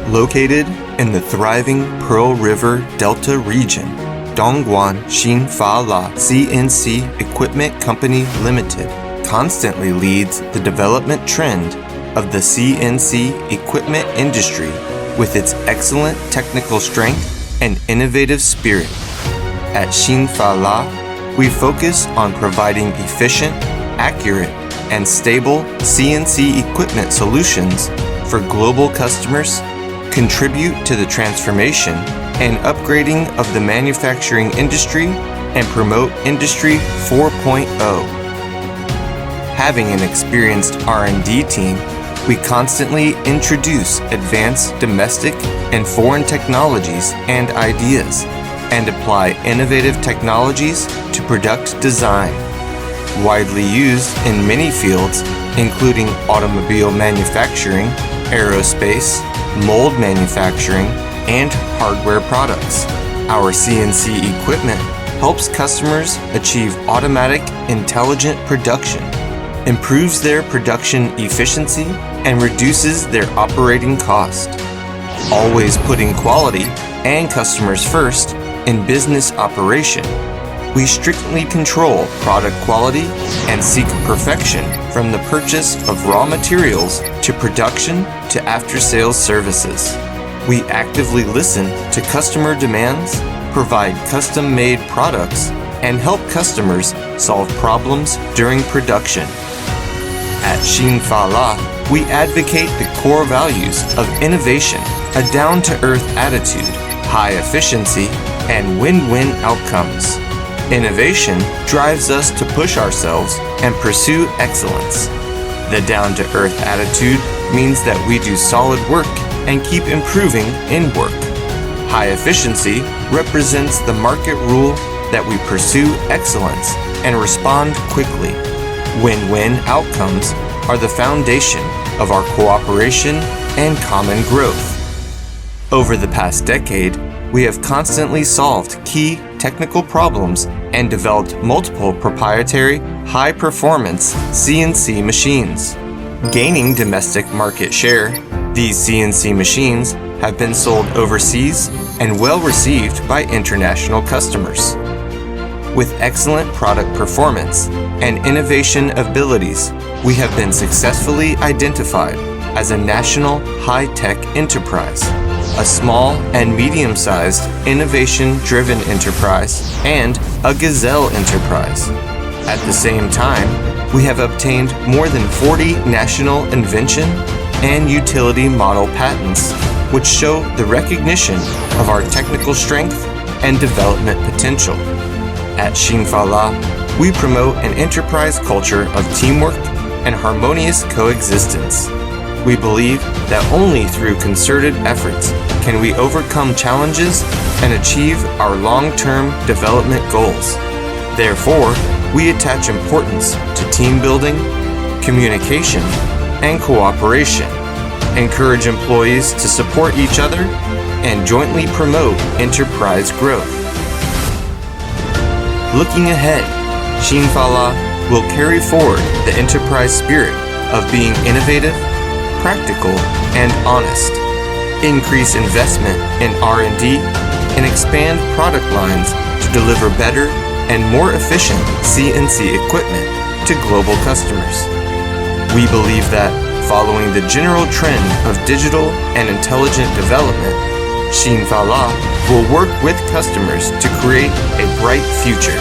Located in the thriving Pearl River Delta region, Dongguan XINFALA CNC Equipment Company Limited constantly leads the development trend of the CNC equipment industry with its excellent technical strength and innovative spirit. At XINFALA, we focus on providing efficient, accurate, and stable CNC equipment solutions for global customers, contribute to the transformation and upgrading of the manufacturing industry, and promote Industry 4.0. Having an experienced R&D team, we constantly introduce advanced domestic and foreign technologies and ideas, and apply innovative technologies to product design. Widely used in many fields, including automobile manufacturing, aerospace, mold manufacturing, and hardware products. Our CNC equipment helps customers achieve automatic, intelligent production, improves their production efficiency, and reduces their operating cost. Always putting quality and customers first in business operation, we strictly control product quality and seek perfection from the purchase of raw materials to production to after-sales services. We actively listen to customer demands, provide custom-made products, and help customers solve problems during production. At XINFALA, we advocate the core values of innovation, a down-to-earth attitude, high efficiency, and win-win outcomes. Innovation drives us to push ourselves and pursue excellence. The down-to-earth attitude means that we do solid work and keep improving in work. High efficiency represents the market rule that we pursue excellence and respond quickly. Win-win outcomes are the foundation of our cooperation and common growth. Over the past decade, we have constantly solved key technical problems and developed multiple proprietary, high-performance CNC machines. Gaining domestic market share, these CNC machines have been sold overseas and well received by international customers. With excellent product performance and innovation abilities, we have been successfully identified as a national high-tech enterprise, a small and medium-sized innovation-driven enterprise, and a gazelle enterprise. At the same time, we have obtained more than 40 national invention and utility model patents, which show the recognition of our technical strength and development potential. At XINFALA, we promote an enterprise culture of teamwork and harmonious coexistence. We believe that only through concerted efforts can we overcome challenges and achieve our long-term development goals. Therefore, we attach importance to team building, communication, and cooperation, encourage employees to support each other, and jointly promote enterprise growth. Looking ahead, XINFALA will carry forward the enterprise spirit of being innovative, practical, and honest, increase investment in R&D, and expand product lines to deliver better and more efficient CNC equipment to global customers. We believe that, following the general trend of digital and intelligent development, XINFALA will work with customers to create a bright future.